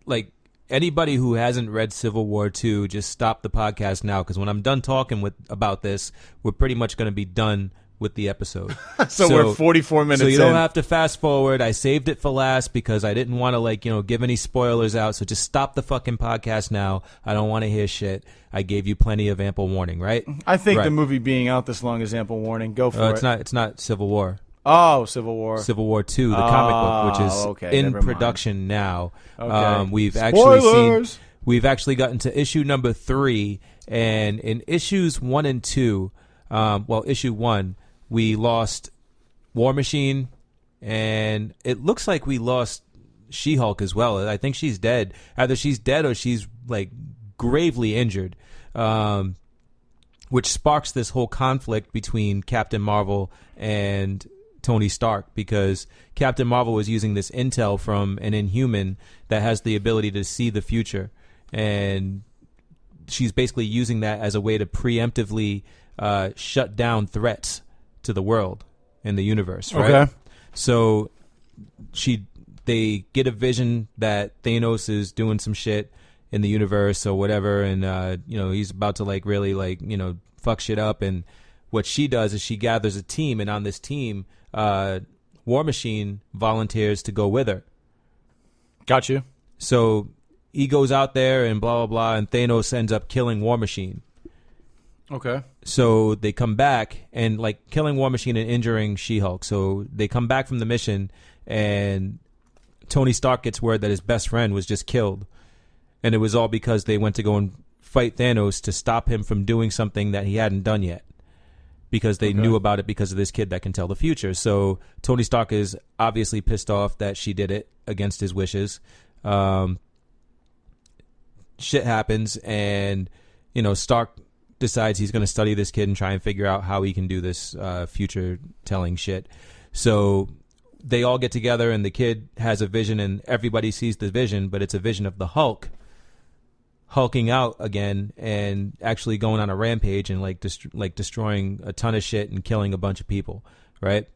Like anybody who hasn't read Civil War 2, just stop the podcast now, because when I'm done talking about this, we're pretty much going to be done with the episode. so we're 44 minutes in. So you don't have to fast forward. I saved it for last because I didn't want to give any spoilers out. So just stop the fucking podcast now. I don't want to hear shit. I gave you plenty of ample warning, right? I think the movie being out this long is ample warning. Go for it. It's not Civil War. Oh, Civil War. Civil War 2, the comic book, which is in production now. Okay. We've actually gotten to issue number 3, and in issues 1 and 2, issue 1, we lost War Machine, and it looks like we lost She-Hulk as well. I think she's dead. Either she's dead or she's like gravely injured, which sparks this whole conflict between Captain Marvel and Tony Stark, because Captain Marvel was using this intel from an Inhuman that has the ability to see the future, and she's basically using that as a way to preemptively shut down threats to the world and the universe, right? Okay. So they get a vision that Thanos is doing some shit in the universe or whatever, and he's about to really fuck shit up, and what she does is she gathers a team, and on this team, War Machine volunteers to go with her. Got you. So he goes out there and blah, blah, blah, and Thanos ends up killing War Machine. Okay. So they come back and killing War Machine and injuring She-Hulk. So they come back from the mission, and Tony Stark gets word that his best friend was just killed. And it was all because they went to go and fight Thanos to stop him from doing something that he hadn't done yet, because they knew about it because of this kid that can tell the future. So Tony Stark is obviously pissed off that she did it against his wishes. Shit happens, and Stark decides he's going to study this kid and try and figure out how he can do this future telling shit. So they all get together, and the kid has a vision, and everybody sees the vision, but it's a vision of the Hulk hulking out again and actually going on a rampage and destroying a ton of shit and killing a bunch of people, right?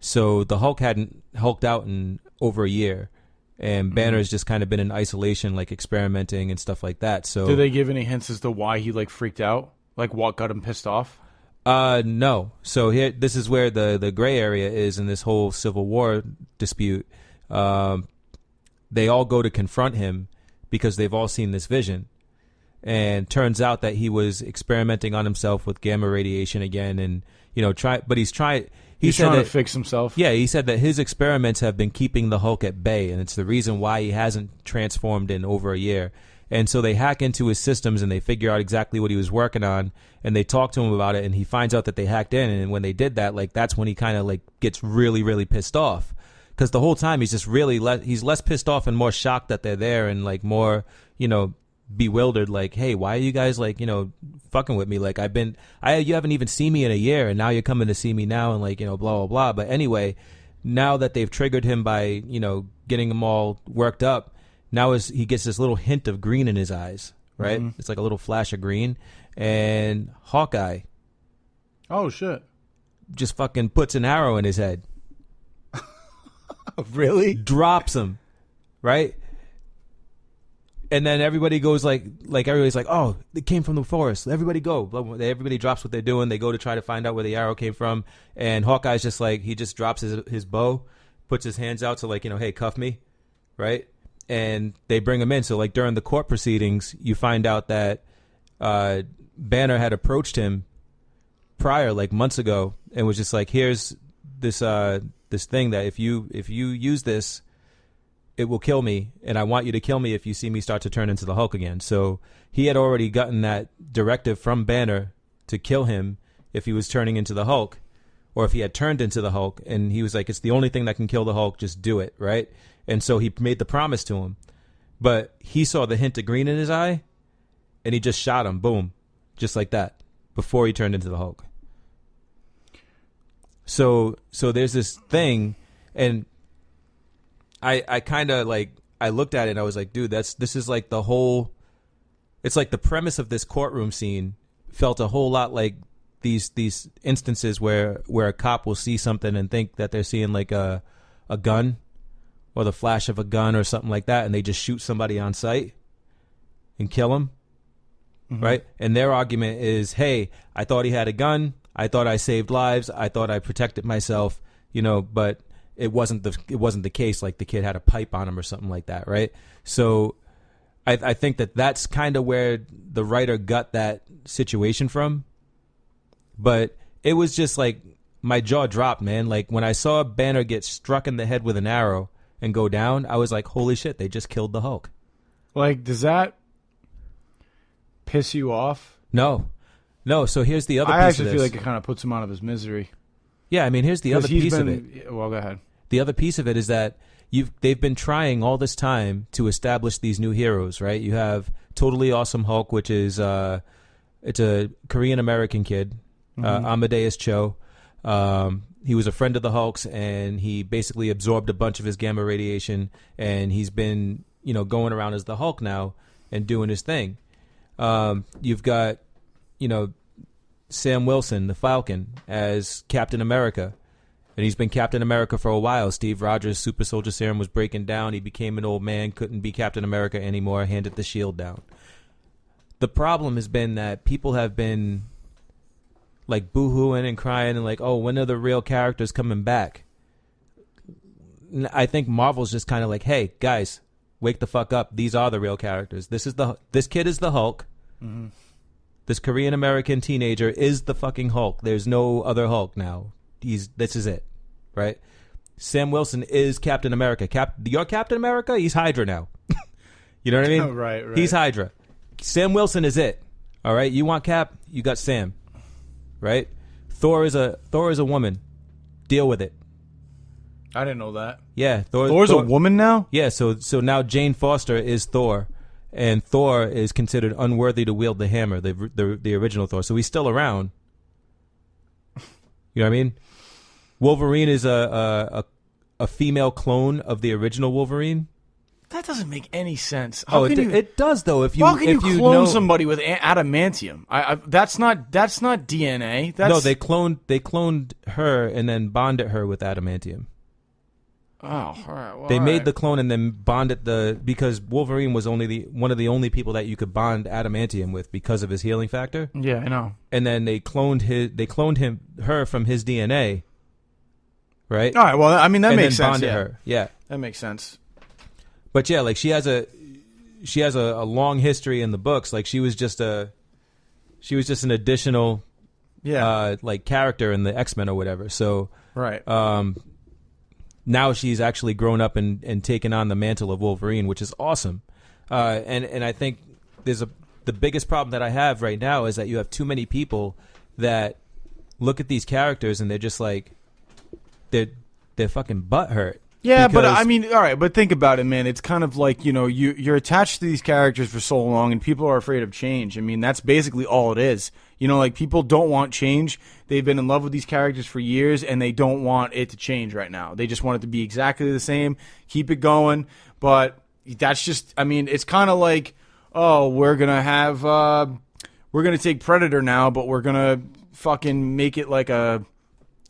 So the Hulk hadn't hulked out in over a year, and Banner's just kind of been in isolation, experimenting and stuff like that. So did they give any hints as to why he freaked out? What got him pissed off? No. So this is where the gray area is in this whole Civil War dispute. They all go to confront him because they've all seen this vision, and turns out that he was experimenting on himself with gamma radiation again, and he's trying to fix himself. Yeah, he said that his experiments have been keeping the Hulk at bay, and it's the reason why he hasn't transformed in over a year. And so they hack into his systems, and they figure out exactly what he was working on, and they talk to him about it, and he finds out that they hacked in, and when they did that, that's when he kind of gets really, really pissed off. Because the whole time he's just he's less pissed off and more shocked that they're there, and more, bewildered. Hey, why are you guys fucking with me? You haven't even seen me in a year, and now you're coming to see me now, and blah, blah, blah. But anyway, now that they've triggered him by, getting him all worked up, now he gets this little hint of green in his eyes, right? Mm-hmm. It's like a little flash of green, and Hawkeye. Oh, shit. Just fucking puts an arrow in his head. Really? Drops him, right? And then everybody goes everybody's oh, it came from the forest. Everybody go. Everybody drops what they're doing. They go to try to find out where the arrow came from. And Hawkeye's just he just drops his bow, puts his hands out to hey, cuff me, right? And they bring him in. So during the court proceedings, you find out that Banner had approached him prior, months ago, and was just here's this thing that if you use this, it will kill me, and I want you to kill me if you see me start to turn into the Hulk again. So he had already gotten that directive from Banner to kill him if he was turning into the Hulk, or if he had turned into the Hulk, and he was like, it's the only thing that can kill the Hulk, just do it, right? And so he made the promise to him. But he saw the hint of green in his eye, and he just shot him, boom, just like that, before he turned into the Hulk. So there's this thing, and I kind of like, I looked at it and I was like, dude, this is like the whole, it's like the premise of this courtroom scene felt a whole lot like these instances where a cop will see something and think that they're seeing like a gun or the flash of a gun or something like that, and they just shoot somebody on sight and kill him, right? And their argument is, hey, I thought he had a gun, I thought I saved lives, I thought I protected myself, but it wasn't the case. Like the kid had a pipe on him or something like that, right? So I think that's kind of where the writer got that situation from. But it was just like my jaw dropped, man. Like when I saw Banner get struck in the head with an arrow and go down, I was like, holy shit, they just killed the Hulk. Like, does that piss you off? No. So here's the other piece of this. I actually feel like it kind of puts him out of his misery. Yeah, I mean, here's the other piece of it. Well, go ahead. The other piece of it is that they've been trying all this time to establish these new heroes, right? You have Totally Awesome Hulk, which is it's a Korean American kid, Amadeus Cho. He was a friend of the Hulk's, and he basically absorbed a bunch of his gamma radiation, and he's been going around as the Hulk now and doing his thing. You've got Sam Wilson, the Falcon, as Captain America. And he's been Captain America for a while. Steve Rogers' super soldier serum was breaking down. He became an old man, couldn't be Captain America anymore, handed the shield down. The problem has been that people have been like boo-hooing and crying and like, oh, when are the real characters coming back? I think Marvel's just kind of like, hey, guys, wake the fuck up. These are the real characters. This kid is the Hulk. Mm-hmm. This Korean American teenager is the fucking Hulk. There's no other Hulk now. This is it, right? Sam Wilson is Captain America. You're Captain America? He's Hydra now. You know what I mean? Right. He's Hydra. Sam Wilson is it. All right? You want Cap? You got Sam. Right? Thor is a woman. Deal with it. I didn't know that. Yeah, Thor's a woman now? Yeah, so now Jane Foster is Thor, and Thor is considered unworthy to wield the hammer, the original Thor. So he's still around. You know what I mean? Wolverine is a female clone of the original Wolverine. That doesn't make any sense. It does though. If you clone somebody with adamantium? That's not DNA. No, they cloned her and then bonded her with adamantium. Oh, all right. Well, they made the clone and then bonded because Wolverine was only one of the only people that you could bond adamantium with because of his healing factor. Yeah, I know. And then they cloned her from his DNA. Right? All right. Well, I mean that makes sense. Bonded her. Yeah. That makes sense. But yeah, like she has a long history in the books. Like she was just an additional like character in the X-Men or whatever. So right. Now she's actually grown up and taken on the mantle of Wolverine, which is awesome. And I think the biggest problem that I have right now is that you have too many people that look at these characters and they're just like they're fucking butthurt. Yeah, but I mean, all right, but think about it, man. It's kind of like, you're attached to these characters for so long and people are afraid of change. I mean, that's basically all it is. Like people don't want change. They've been in love with these characters for years and they don't want it to change right now. They just want it to be exactly the same, keep it going. But that's just, I mean, it's kind of like, oh, we're going to take Predator now, but we're going to fucking make it like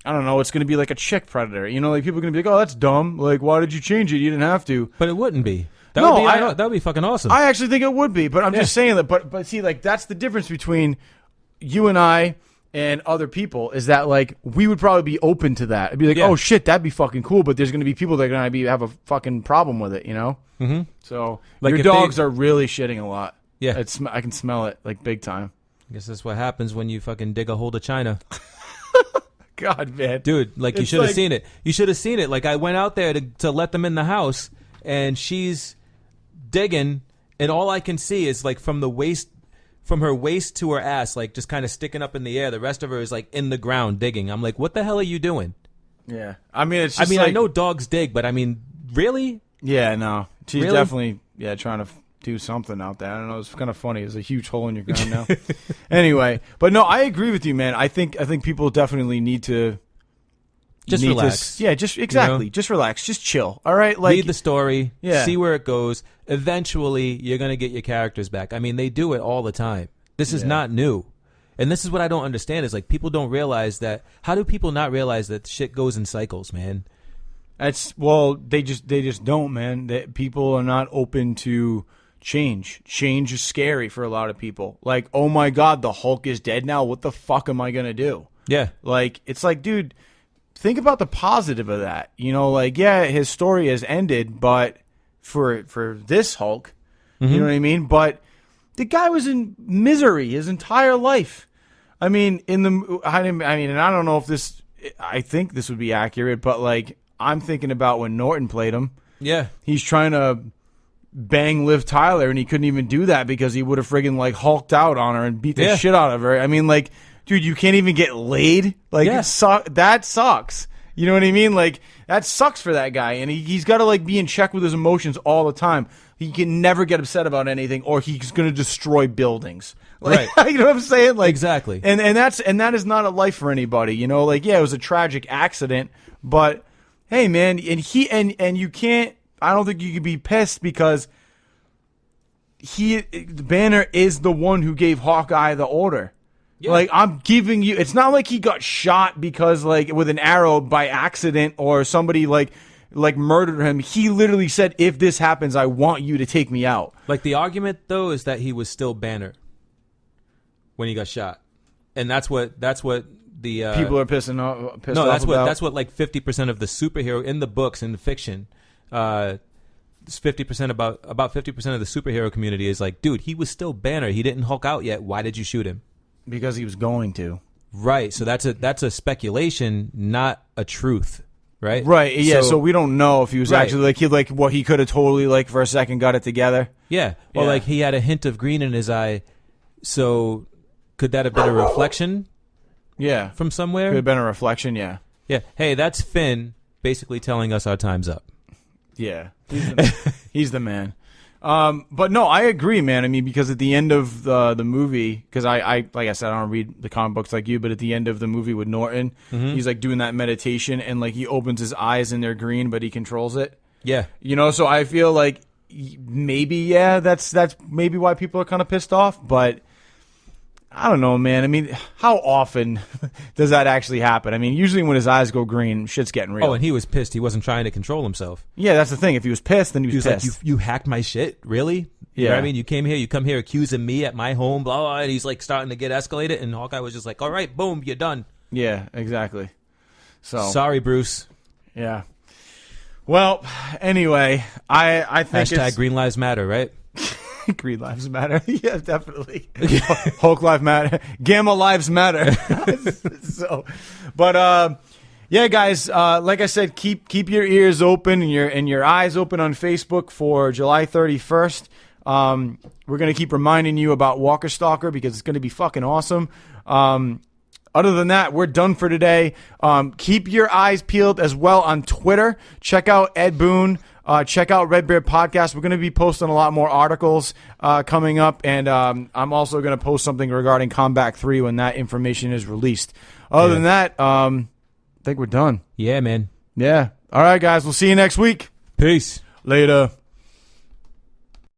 I don't know, it's going to be like a chick Predator. Like people are going to be like, oh, that's dumb. Like, why did you change it? You didn't have to. But it wouldn't be. That would be fucking awesome. I actually think it would be, but I'm just saying that. But see, like, that's the difference between you and I and other people is that, like, we would probably be open to that. It'd be like, oh, shit, that'd be fucking cool, but there's going to be people that are going to have a fucking problem with it, Mm-hmm. So like your dogs are really shitting a lot. Yeah. I can smell it, like, big time. I guess that's what happens when you fucking dig a hole to China. God, man. Dude, like, you should have seen it. You should have seen it. Like, I went out there to let them in the house, and she's digging, and all I can see is, like, from the waist from her waist to her ass, like just kind of sticking up in the air. The rest of her is like in the ground digging. I'm like, what the hell are you doing? Yeah. I mean, it's just I know dogs dig, but I mean, really? Yeah, no. She's Really? definitely trying to do something out there. I don't know. It's kind of funny. There's a huge hole in your ground now. Anyway, but no, I agree with you, man. I think people definitely need to Just relax. Exactly. You know? Just relax. Just chill. All right. Like, read the story. Yeah. See where it goes. Eventually, you're gonna get your characters back. I mean, they do it all the time. This is not new. And this is what I don't understand is like people don't realize that. How do people not realize that shit goes in cycles, man? They just don't, man. People are not open to change. Change is scary for a lot of people. Like, oh my God, the Hulk is dead now. What the fuck am I gonna do? Yeah. Like, it's like, dude, think about the positive of that. You know, like, yeah, his story has ended, but for this Hulk, you know what I mean? But the guy was in misery his entire life. I mean, and I don't know if this, I think this would be accurate, but like, I'm thinking about when Norton played him. Yeah. He's trying to bang Liv Tyler, and he couldn't even do that because he would have friggin' like hulked out on her and beat the shit out of her. I mean, like, dude, you can't even get laid? Like, that sucks. You know what I mean? Like, that sucks for that guy, and he's got to like be in check with his emotions all the time. He can never get upset about anything, or he's going to destroy buildings. Like, right. You know what I'm saying? Like, exactly. And that is not a life for anybody. You know, like, yeah, it was a tragic accident, but hey, man, and you can't. I don't think you could be pissed because Banner is the one who gave Hawkeye the order. Yeah. Like, I'm giving you. It's not like he got shot because like with an arrow by accident or somebody like murdered him. He literally said, "If this happens, I want you to take me out." Like, the argument though is that he was still Banner when he got shot, and that's what the people are pissed off. No, that's what like 50% of the superhero in the books in the fiction. 50% about 50% of the superhero community is like, dude, he was still Banner. He didn't Hulk out yet. Why did you shoot him? Because he was going to. Right. So that's a speculation, not a truth. Right. Right. Yeah. So we don't know if he was actually he could have totally like for a second got it together. Yeah. Or like he had a hint of green in his eye. So could that have been a reflection? Yeah. From somewhere? Could have been a reflection. Yeah. Yeah. Hey, that's Finn basically telling us our time's up. Yeah. He's the man. But no, I agree, man. I mean, because at the end of the movie, because I like I said, I don't read the comic books like you, but at the end of the movie with Norton, he's like doing that meditation and like he opens his eyes and they're green, but he controls it. Yeah. You know, so I feel like maybe, that's maybe why people are kind of pissed off, but I don't know, man. I mean, how often does that actually happen? I mean, usually when his eyes go green, shit's getting real. Oh, and he was pissed. He wasn't trying to control himself. Yeah, that's the thing. If he was pissed, then he was pissed. Like, you hacked my shit? Really? Yeah. You know what I mean? You come here accusing me at my home, blah, blah, and he's like starting to get escalated, and Hawkeye was just like, all right, boom, you're done. Yeah, exactly. So sorry, Bruce. Yeah. Well, anyway, I think Hashtag Green Lives Matter, right? Green Lives Matter. Yeah, definitely. Hulk Lives Matter. Gamma Lives Matter. Yeah, guys, like I said, keep your ears open and your eyes open on Facebook for July 31st. We're going to keep reminding you about Walker Stalker because it's going to be fucking awesome. Other than that, we're done for today. Keep your eyes peeled as well on Twitter. Check out Ed Boon. Check out RedBeard Podcast. We're going to be posting a lot more articles coming up, and I'm also going to post something regarding Combat 3 when that information is released. Other than that, I think we're done. Yeah, man. Yeah. All right, guys. We'll see you next week. Peace. Later.